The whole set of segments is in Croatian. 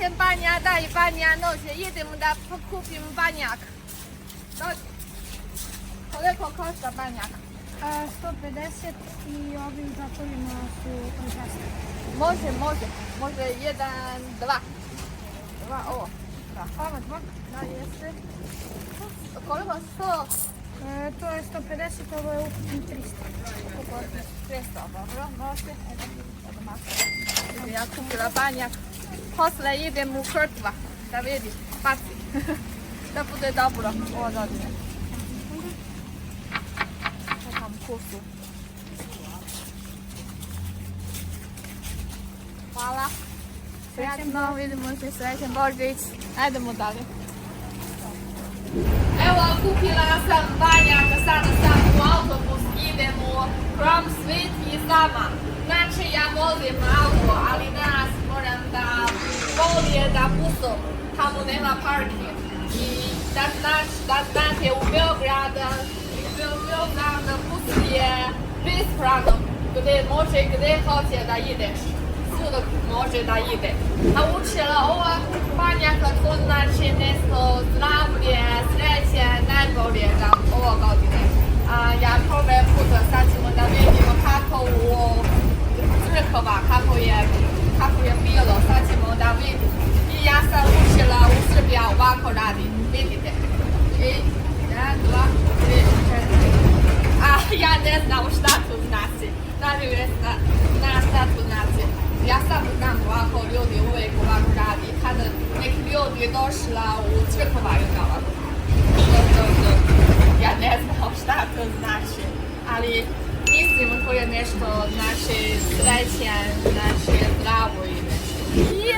Srećen Banjak, da i Banja noće. Idemo da kupimo Banjak. Dođi. Koliko košta Banjak? 150 i ovi zatvorima su 200. Može 1, 2. 2, ovo. Da. Ova 2? Da, jeste. Koliko? 100? To je 150, ovo je ukupno 300. Ukupno 300, dobro. Može. Ja kupila Banjak. Posle idem u Krtva. Da vidi. Paci. Da bude dobro ovo godine. Čekam kursu. Hvala. Srećno, vidimo se, srećan Božić. Ajdemo dalje. Evo, kupila sam Banjak, sada sam u autobus, idem u Hram Sveti Sava. Znači, ja vozim auto, ali danas moram da bolje da busom, tamo nema parking. I da znate, u Beograd bus je bespravno, gdje hoće da ideš. Svuda može da ide. A učila ova Banjaka, to znači nešto zdravlje, sreće, najbolje za ovo godine. Ja prve puta sad ćemo da vidimo kako u crkva, kako je bilo, sad ćemo da vidimo. I ja sam učila u Srbiji ovako radi, vidite. 1, 2, 3, 4. Ja ne znam šta to znači. Da li je šta to znači? Ja sam znam ovako ljudi uvijek ovako radi. Kada neki ljudi je došla u crkvaju ovako. Ja ne znam šta to znači. Ali mislim to je nešto znači srećen, znači zdravo i nešto.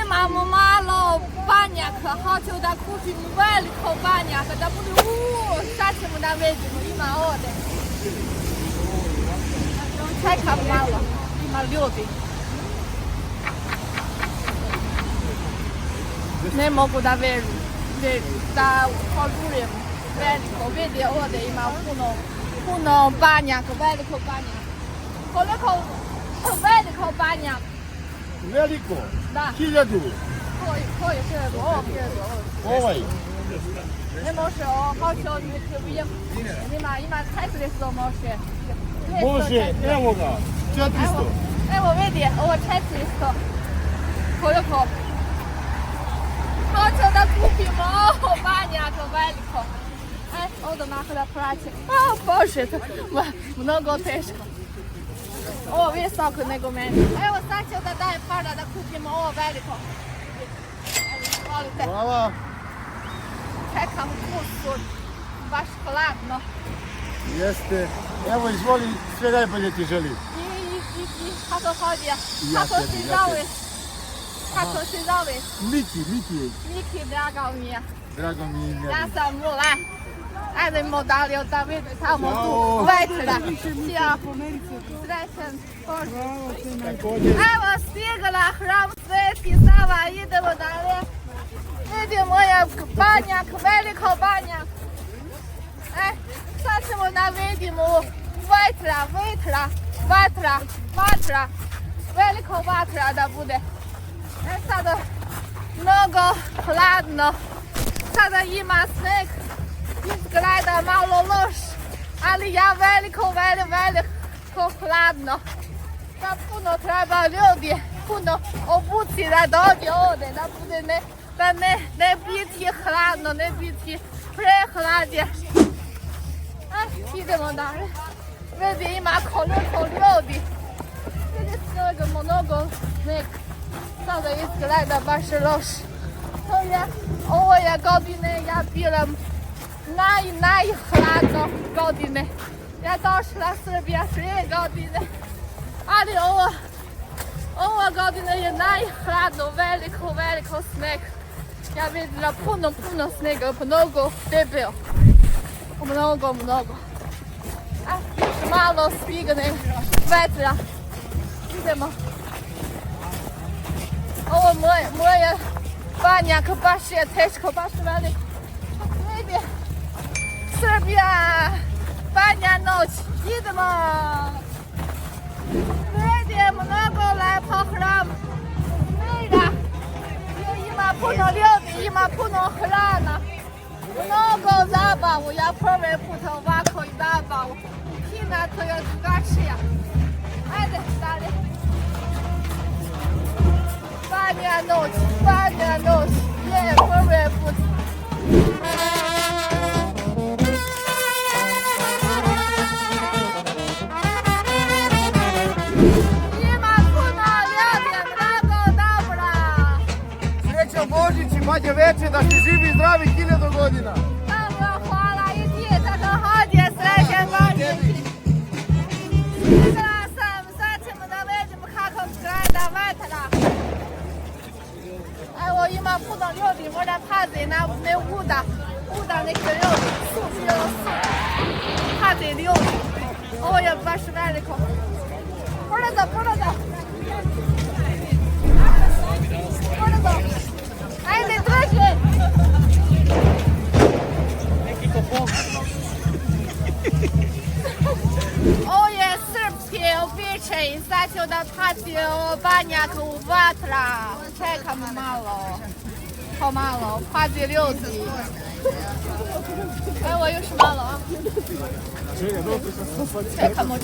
Imamo malo Banjaka, hoću da kupim veliko Banjaka, da bude šta ćemo da vidimo, ima ovdje. Čekam malo, ima ljudi. Ne mogu da verujem, da požurim veliko, vidi ovdje ima puno Banjaka, veliko Banjaka. Koliko veliko Banjaka? Veliko? Da. 1000. Koji je 1000? Ovaj. Ne može, hoće odmiti, ima 400 može. Može, evo ga, 400. Evo vidi, ovo 400. Koliko? Hoće da kupimo ovo Banjaka veliko. Ovdje mako da praće. Bože, mnogo teško. Ovo visoko nego meni. Evo sad ću da dajem para da kupimo ovo veliko. Volite. Hvala. Čekam kursu, baš hladno. Jeste. Evo izvoli, sve najbolje ti želim. I kako hodija? Ja Kako tebi, si ja zoveš? Kako si zoveš? Miki, drago mi je. Drago mi je. Ja sam Mule. Ajdemo dalje da vidim tamo tu večera. Ja, srećen Božić. Evo stigla Hram Sveti Sava, idemo dalje. Vidimo je Banjak, veliko Banjak. Sad ćemo da vidimo vatra, veliko vatra da bude. Sada mnogo hladno, sada ima sneg, izgleda malo loš, ali ja veliko hladno. Da puno treba ljudi, puno obuci da dođe ovdje, da bude da ne biti hladno, ne biti prehladje. Idemo dalje. Vidi ima koliko ljudi. Vidi mnogo sneg. Sada izgleda baš loš. Ovo je godine, ja bila najhladno godine. Ja došla Srbija 3 godine. Ali ova godina je najhladno, veliko sneg. Ja vidjela puno snega, mnogo debel. Mnogo. Malo stigne vetra. Idemo. Ovo moje Banjak baš je teško, baš veliko. Vidi, Srbija, Banja noć. Idemo. Vidi, mnogo lepo hram. Mira, ima puno ljudi, ima puno hrana. Mnogo zabavu, ja prvi put ovako i zabavu. Kina to je drugačija. Ajde, dalje. Banja noć, je prvi put. Ima puno ljudi, mnogo dobra. Srećan Božić i Badnje veče, da ste živi i zdravi 1000 godina. Dobro, hvala i ti, tako hodje, srećan Božić. Vidjela sam, sad ćemo da vidimo kako zgrada vetra. Evo ima puno ljudi, moram paziti na ne uda neki ljudi, pazi ljudi. Ovo je baš veliko. Brzo. Ajde, drži. Ovo je srpski običaj, sad ću da pati banjak u vatra. Čekamo malo, pomalo, pazi ljudi. Evo još malo. Čekamo.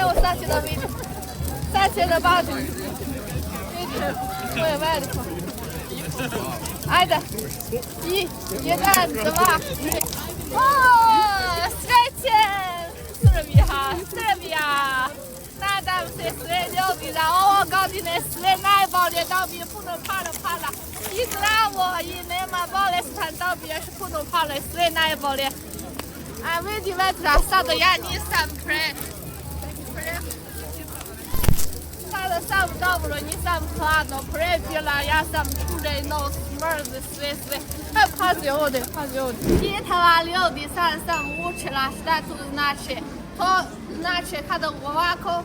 Evo sad će da vidim. Sad će da badim. Vidite, to je veliko. Ajde. I, 1, 2, 3. O, srećen! Srbija! Nadam se sve ljudi da ovo godine sve najbolje dobije puno para. I zdravo, i nema bolestan, dobiješ puno para, sve najbolje. A vidi vetra, sada ja nisam Sada sam dobro, nisam hladno prebila, ja sam čurej nos, mrze, sve. Pazi ovdje. Pitala ljudi, sad sam učila šta to znači. To znači kada ovako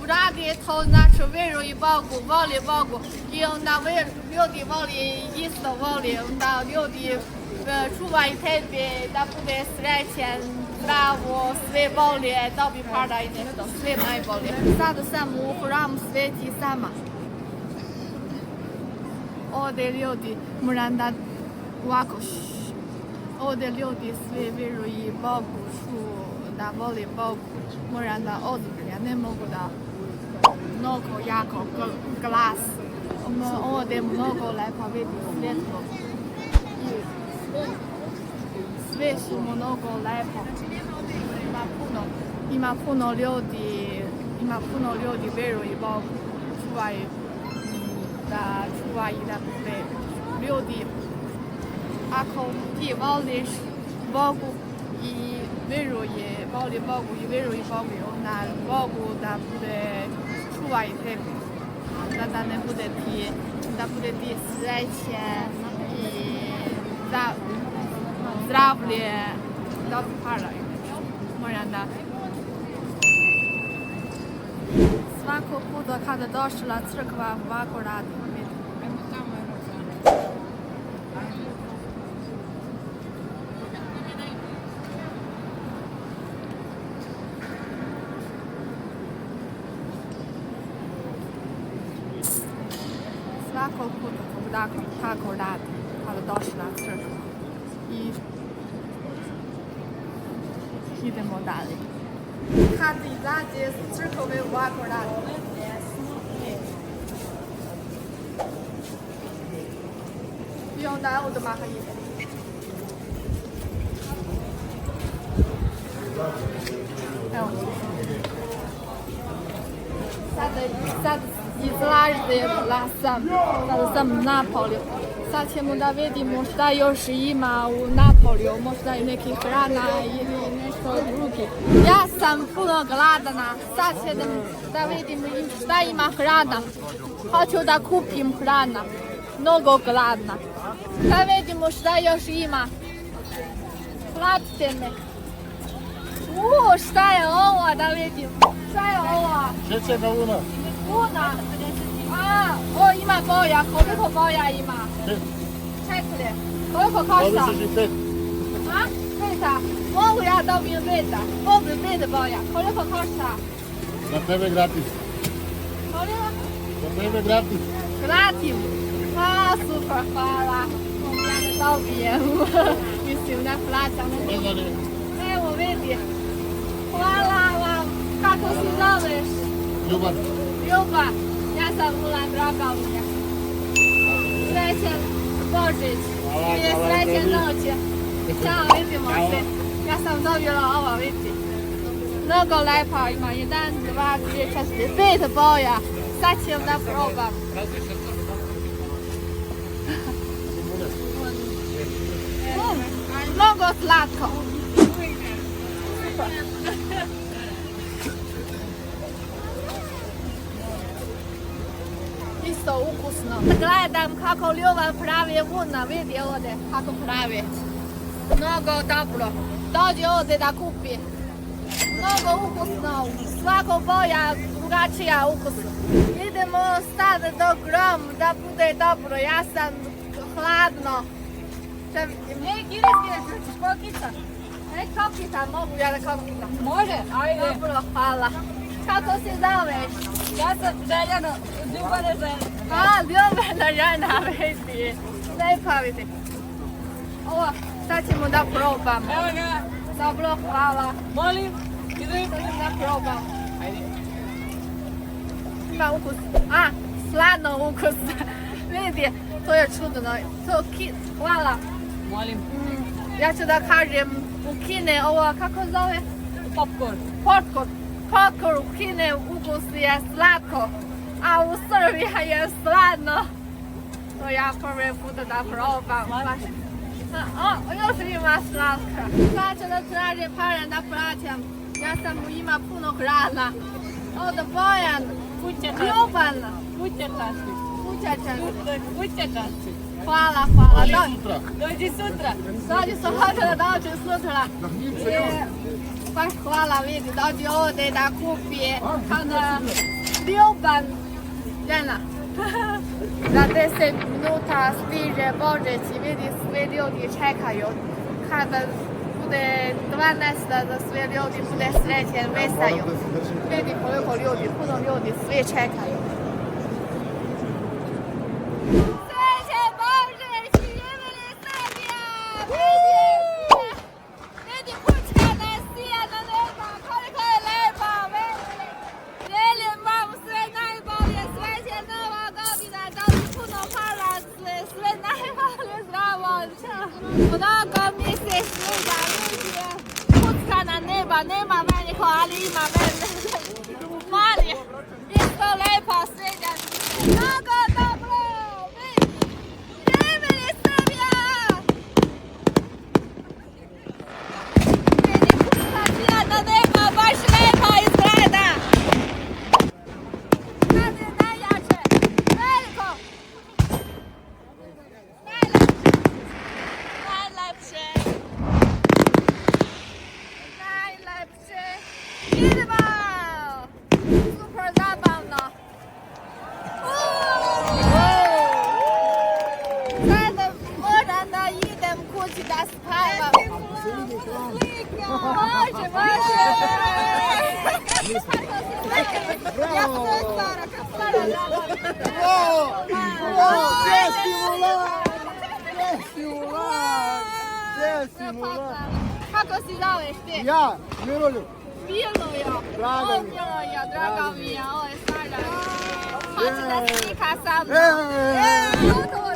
uradi, to znači vjeruj Bogu, voli Bogu. I onda ljudi isto voli, onda ljudi čuvaju tebe da bude srećen, zdravo, sve bolje, dobi para i nešto, sve najbolje. Sada sam u hramu Sveti Sama. Ovdje ljudi moram da ovako, ovdje ljudi sve vjeruju Bogu, da voli Bogu, moram da ozbilja, ne mogu da mnogo jako glas. Ovdje mnogo lepo vidi svjetlo. Sve su mnogo lepo. Ima puno ljudi vjeruju Bogu, čuvaju da bude ljudi. Ako ti voliš Bogu i voli Bogu i vjeruje Bogu, onda Bogu da bude čuvaj tebi, da bude ti srećen i zdravlje, dobi para. Moram da svakog puta kada došla crkva ovako radi. Svakog puta tako radi kada došla crkva. I idemo dalje. Kad izađe s crkve ovako radi. I onda odmah ide. Evo. Sad izlazila sam, sada sam u Napolju. Sad ćemo da vidimo šta još ima u Napolju, možda i nekih hrana ili nešto drugi. Ja sam puno gladana, sad ćemo da vidimo šta ima hrana. Hoću da kupim hrana, mnogo gladna. Da vidimo šta još ima. Platite me. Šta je ovo, da vidim? Šta je ovo? Šećerna una. Una. O, ima boja, koliko boja ima? 4. Koliko košta? 25. A? 5. Mogu ja dobijem 5. Mogu 5 boja. Koliko košta? Za tebe gratis. Koliko? Za Vreme gratis. Vratim. A, super, hvala. Ja ne dobijem. Mislim, ne plaćam. Ne zanima. Evo, vidi. Hvala vam. Kako se zoveš? Ljubav. Ljuba. Ja sam Ulan Dragovnja. Srećen Božić. Hvala, I hvala, srećen tebi. noć. Ćao, vidimo Ćao. se. Ja sam dobila ovo, vidi. Mnogo lepa ima. 1, 2, 3, 4, 5 boja. Sad ćem da probam. Mnogo slatko. Isto ukusno. Gledam kako Ljubav pravi vuna, vidi ovdje kako pravi. Mnogo dobro. Dođi ovdje da kupi. Mnogo ukusno. Svako boja drugačija ukus. Idemo sad do grom da bude dobro. Ja sam hladno. Ne, Giriske, ćeš kokica? Ne, kokica, mogu ja da kokica. Može, ajde. Dobro, hvala. Kako se zoveš? Ja sam Željana, ljubavna žena. A, ljubavna žena, vidi. Lepa vidi. Ovo, sad ćemo da probam. Evo ga, Dobro, hvala. molim, idem. Sad ćemo da probam. Ima ukus. A, sladno ukus. Vidi, to je čudno. To hvala. Molim, Ja ću da kažem u Kine ovo, kako zove? popcorn. Popcorn. Popcorn u Kine ukus je slatko, a u Srbiji je sladno. To ja prvi put da probam. Još ima slatka. Sad ću da tražim pare da plaćam. Ja sam ima puno hrana. Od Bojan, Ljuban, Kućačanci. Hvala. Ali sutra. Dođi sutra. Dođi sam hoćela da dođem sutra. Baš hvala, vidi, dođi ovdje da kupi kada Ljuban žena. Za 10 minuta stiže Božić i vidi, svi ljudi čekaju. Kada bude 12 da svi ljudi bude srećen, vesaju. Vidi koliko ljudi, puno ljudi, svi čekaju. Srećen Božić, živjeli Srbija! Vidi kućka ne sija na neba, koliko je lepa, vidi. Želim vam sve najbolje, srećen nova godina, da li puno para, sve najbolje, zdravo. Mnogo mi se sviđa, vidi. Kućka na neba, nema veliko, ali ima mene. Mali, isto lepa, sviđa mi se. Mnogo dobro, vidi. Živjeli Srbija! Vidi, kućka sija na neba, baš lepa izgleda. Sad je najjače, veliko. Najlepše. Idemo! Super zabavno. Sad moram da idem kući da spavam. Može. Ja sam stara, kad stara zabavno. Gdje si Ulan? Gdje si Ulan? Gdje si Ulan? Kako si zoveš ti? Ja, Miroljub. Miloja. Draga mi. Miloja, draga mi je, ovo je stara. Hoće da slika sa mnom. Eee. Gotovo